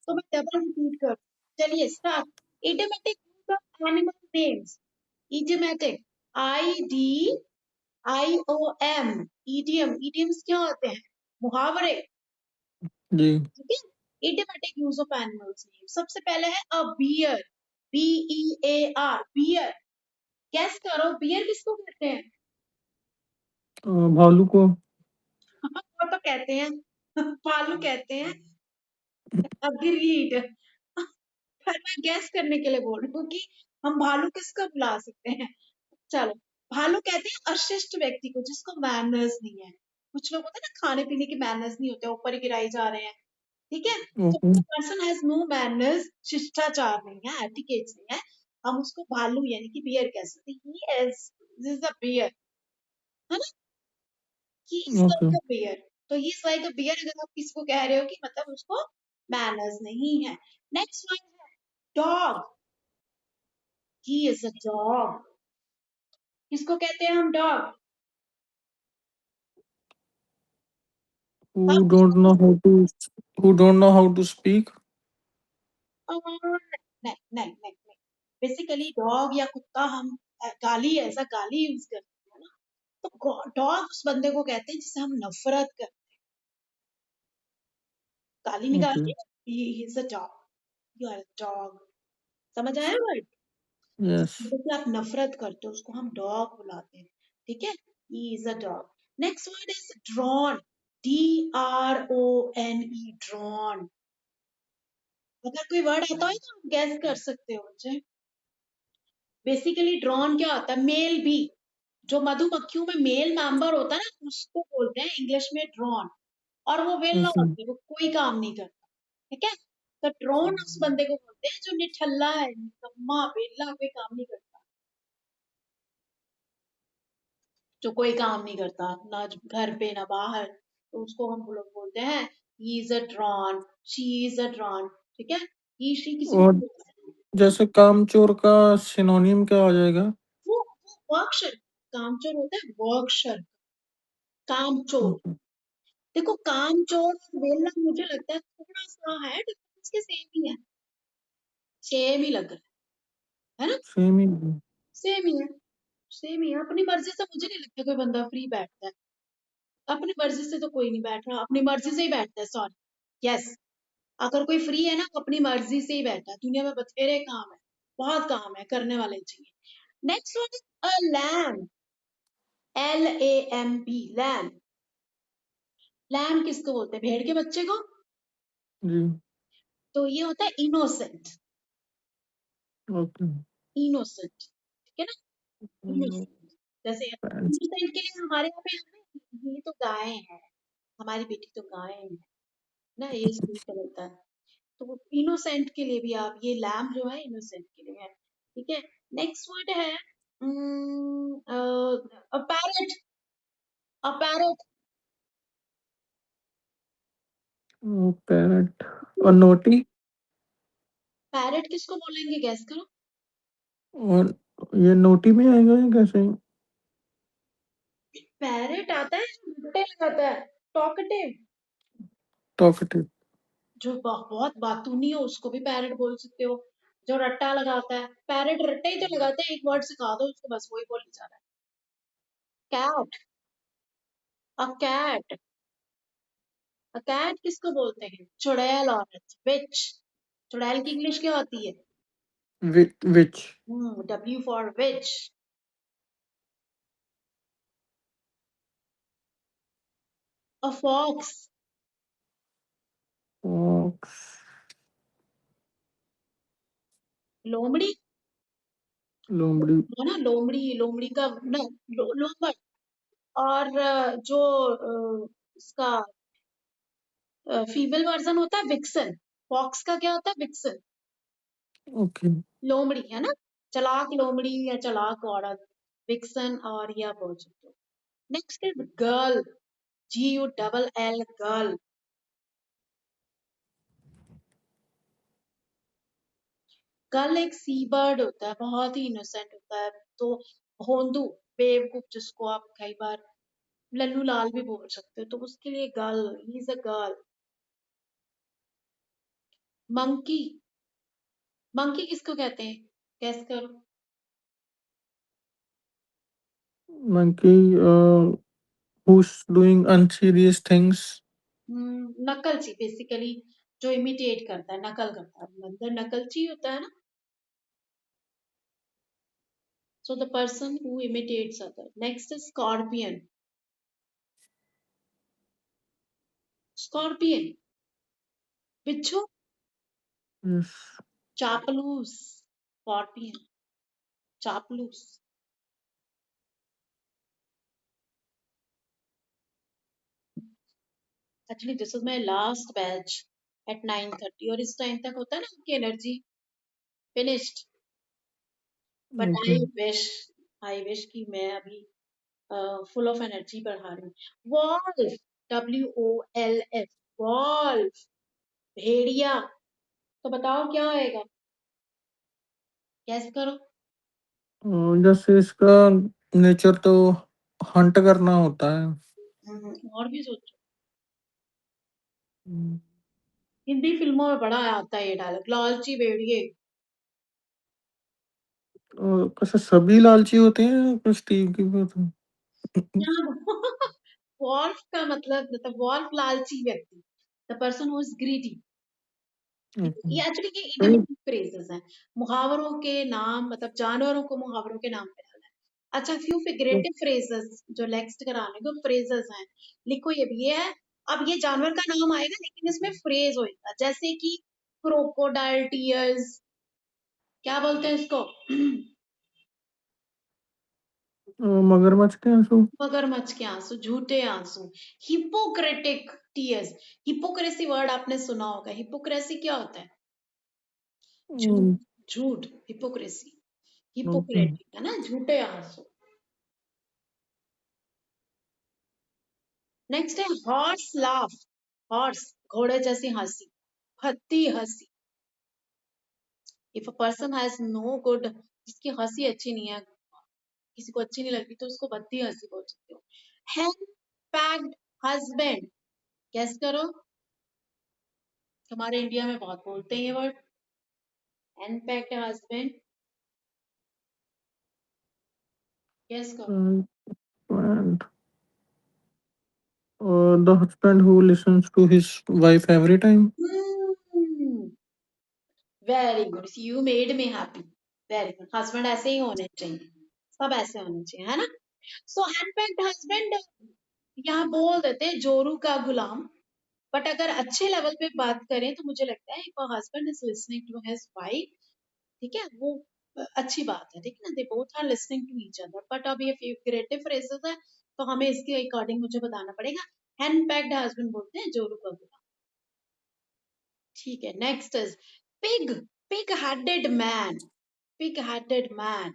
तो मैं double repeat कर, चलिए start. Idiomatic use of animal names, idiomatic, IDIOM, idiom, idioms क्या होते हैं, मुहावरे, जी। ठीक है। Idiomatic use of animals name, सबसे पहले है अ बियर, BEAR, बियर, गैस करो बियर किसको कहते हैं? भालू को। वो तो कहते हैं भालू कहते हैं, अग्रीड। पर मैं गैस करने के लिए बोल रही हूँ कि हम भालू किसको बुला सकते हैं। चलो, भालू कहते हैं अशिष्ट व्यक्ति को जिसको मैनर्स नहीं है। कुछ लोग होते हैं ना, खाने पीने के मैनर्स नहीं होते, ऊपर ही गिराई जा रहे हैं, ठीक है। तो okay. Person has no manners, शिष्टाचार नहीं है, एटिकेट्स नहीं है, हम उसको भालू यानी कि बियर कह सकते हैं। ही इज अ बियर, है ना, he is okay. Like a bear. तो he is like a bear अगर आप किसी को कह रहे हो कि मतलब उसको मैनर्स नहीं है। नेक्स्ट वन है dog, he is a dog, किसको कहते हैं हम डॉग? who हम don't know how to who don't know how to speak. नहीं नहीं नहीं नहीं, बेसिकली डॉग या कुत्ता हम गाली, ऐसा गाली यूज करते हैं ना, तो डॉग उस बंदे को कहते हैं जिसे हम नफरत कर, गाली ओके। निकालते हैं, he is a dog, you are dog, समझ आया वर्ड? यस। जैसे आप नफरत करते हो उसको हम डॉग बुलाते हैं, ठीक है, ही is a dog. Next word is drawn, DRONE, drawn. अगर कोई वर्ड आता है तो आप गैस कर सकते हो मुझे। बेसिकली ड्रॉन क्या होता है, मेल बी, जो मधुमक्खियों में मेल मेंबर होता है ना उसको बोलते हैं इंग्लिश में ड्रोन, और वो वेला ओके। होता है, वो कोई काम नहीं करता, ठीक है। तो ड्रोन उस बंदे को बोलते हैं जो निठल्ला है, निकम्मा, वेला, कोई काम नहीं करता, जो कोई काम नहीं करता, ना घर पे ना बाहर, तो उसको हम लोग बोलते हैं he is a drawn, she is a drawn, ठीक है। ही शी किसी को और नहीं बोलते हैं। जैसे कामचोर का सिनोनिम क्या आ जाएगा? वो वर्क, कामचोर होता है वर्क, कामचोर। ओके। देखो कामचोर और वेला मुझे लगता है थोड़ा सा है डिफरेंस, के सेम ही है, सेम ही लग रहा है ना, सेम ही। सेम ही है, सेम ही है। अपनी मर्जी से मुझे नहीं लगता कोई बंदा फ्री बैठता है, अपनी मर्जी से तो कोई नहीं बैठ रहा, अपनी मर्जी से ही बैठता है, सॉरी, यस। अगर कोई फ्री है ना अपनी मर्जी से ही बैठा है, दुनिया में बथेरे काम है, बहुत काम है, करने वाले चाहिए। Next one is a lamb, LAMB, lamb, lamb किसको बोलते हैं, भेड़ के बच्चे को, जी। तो ये होता है इनोसेंट, ओके। इनोसेंट, ठीक है ना, इनोसेंट। जैसे इनोसेंट के लिए हमारे यहाँ पे है ना, ये तो गाय है, हमारी बेटी तो गाय है ना, ये स्कूल चलता है, तो वो इनोसेंट के लिए भी आप ये लैम जो है इनोसेंट के लिए है, ठीक है। नेक्स्ट वर्ड है पैरेट, पैरेट, पैरट और नोटी। पैरेट किसको बोलेंगे, गैस करो। और ये नोटी में आएगा या कैसे? पैरेट आता है जो रट्टे लगाता है, टॉकटिव, टॉकेटिव। जो बहुत बातूनी हो उसको भी पैरेट बोल सकते हो, जो रट्टा लगाता है, पैरेट रट्टे ही तो लगाते हैं, एक वर्ड सिखा दो उसको बस वही बोली जा रहा है। Cat, a cat, a cat किसको बोलते हैं, चुड़ैल औरत, विच, चुड़ैल की इंग्लिश क्या होती है, witch. W for witch. A fox, fox. लोमड़ी, लोमड़ी। है ना, लोमड़ी, लोमड़ी का ना, लोमड़। और जो इसका फीमेल वर्जन होता है विक्सन, फॉक्स का क्या होता है, विक्सन। ओके। लोमड़ी है ना, चालाक लोमड़ी या चालाक औरत, विक्सन, और या बोल सकते हो। Next is girl, GULL, girl. Girl एक सी बर्ड होता है, बहुत ही इनोसेंट होता है, तो भोंदू, बेवकूफ जिसको आप कई बार लल्लू लाल भी बोल सकते हो, तो उसके लिए girl, he is a girl. Monkey, monkey किसको कहते हैं? गैस करो। monkey who's doing unserious things. नकलची बेसिकली, जो इमिटेट करता है, नकल करता है, मतलब नकलची होता है ना। So the person who imitates other. Next is scorpion. Scorpion, बिच्छू, Yes. चापलूस, स्कॉर्पियन, चापलूस। Actually, this is my last batch at 9:30 और इस टाइम तक होता है ना आपकी energy finished. But Okay. I wish कि मैं अभी फुल ऑफ एनर्जी बढ़ा रही हूँ। वॉल्फ, WOLF, वॉल्फ, भेड़िया। तो बताओ क्या आएगा, गैस करो। जैसे इसका नेचर तो हंट करना होता है। और भी सोचो। हम्म, हिंदी फिल्मों में बड़ा आता है ये डायलॉग, लालची भेड़िए। और कैसे सभी लालची होते हैं कुछ टीम की बात है? वॉल्फ का मतलब वॉल्फ लालची व्यक्ति, the person who is greedy. Okay. ये एक्चुअली के नहीं, इडियमेटिक फ्रेजेस हैं, मुहावरों के नाम, मतलब जानवरों को मुहावरों के नाम पे डालना है। अच्छा, फ्यू फिगरेटिव फ्रेजेस जो नेक्स्ट कराने को फ्रेजेस हैं, लिखो ये भी है। अब ये जानवर का नाम आएगा लेकिन इसमें फ्रेज होएगा, जैसे कि क्रोकोडाइल टीयर्स, क्या बोलते हैं इसको? मगरमच्छ के आंसू। मगरमच्छ के आंसू, झूठे आंसू। हिपोक्रेटिक टीयर्स, हिपोक्रेसी वर्ड आपने सुना होगा। हिपोक्रेसी क्या होता है? हम्म, झूठ, झूठ, हिपोक्रेसी, okay. हिपोक्रेटिक है ना, झूठे आंसू। नेक्स्ट है हॉर्स लाफ, हॉर्स, घोड़े जैसी हंसी, भद्दी हंसी। If a person has no good, जिसकी हंसी अच्छी नहीं है, किसी को अच्छी नहीं लगती, तो उसको भद्दी हंसी बोल सकते हो। हैंड पैक्ड हस्बैंड, गेस करो। हमारे इंडिया में बहुत बोलते हैं ये word, hand packed husband, guess करो। And the husband who listens to his wife every time. Very good, you made me happy. Very good, husband ऐसे ही होने चाहिए, सब ऐसे होने चाहिए, है ना। सो हैंडपैक्ड हस्बैंड यहाँ बोल देते हैं जोरू का गुलाम। बट अगर अच्छे लेवल पे बात करें तो मुझे लगता है if husband is listening to his wife, ठीक है, वो अच्छी बात है, ठीक है ना, they both are listening to each other. But अब ये फिगरेटिव फ्रेजेस है तो हमें इसके अकॉर्डिंग मुझे बताना पड़ेगा। हैंड पैक्ड हस्बैंड बोलते हैं जोरू का गुलाम, ठीक है। Next is pig, pig headed man, pig headed man,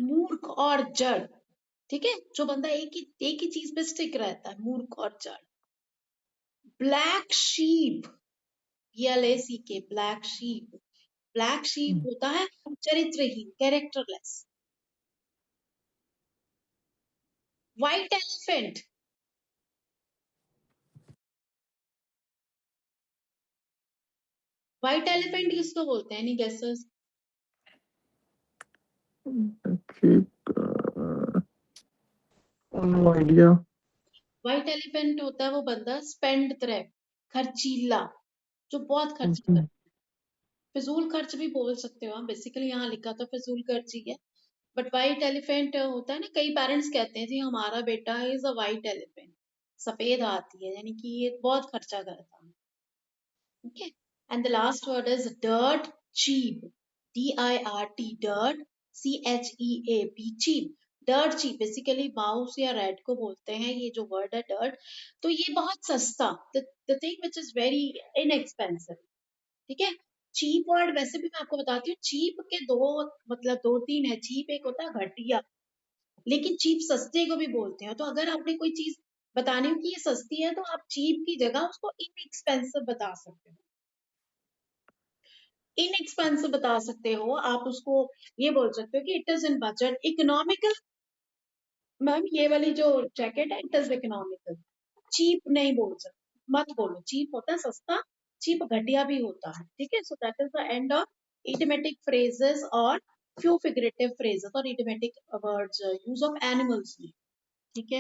मूर्ख और जड़, ठीक है, जो बंदा एक ही चीज पे स्टिक रहता है, मूर्ख और जड़। Black sheep, BLACK, black sheep, black sheep होता है चरित्रहीन, characterless. White elephant, white elephant किसको बोलते हैं, any guesses? Keep, no idea. White elephant होता है वो बंदा स्पेंड थ्रेफ, खर्चीला, जो बहुत खर्च Okay. करता है। फिजूल खर्च भी बोल सकते हो आप, बेसिकली यहाँ लिखा तो फिजूल खर्च ही है। बट व्हाइट एलिफेंट होता है ना, कई पेरेंट्स कहते हैं जी हमारा बेटा इज अ व्हाइट एलिफेंट, सफेद हाथी है, यानी कि ये बहुत खर्चा करता है। Okay, and the last word is dirt cheap, DIRT, dirt, CHEAP, cheap. Dirt cheap basically mouse या रेड को बोलते हैं, ये जो वर्ड है डर्ट। तो ये बहुत सस्ता, the thing which is very inexpensive, ठीक है। चीप वर्ड वैसे भी मैं आपको बताती हूँ, चीप के दो मतलब दो तीन है। चीप एक होता है घटिया, लेकिन चीप सस्ते को भी बोलते हैं। तो अगर आपने कोई चीज बतानी हो कि ये सस्ती है, तो आप चीप की जगह उसको इनएक्सपेंसिव बता सकते हो, इनएक्सपेंसिव बता सकते हो आप उसको। ये बोल सकते हो कि it is in budget, economical. Ma'am ये वाली जो जैकेट है इट इज इकोनॉमिकल, चीप नहीं बोल सकते। मत बोलो। चीप होता है सस्ता, चीप घटिया भी होता है, ठीक है। So that is the end of idiomatic phrases और few figurative phrases और idiomatic words use of animals में।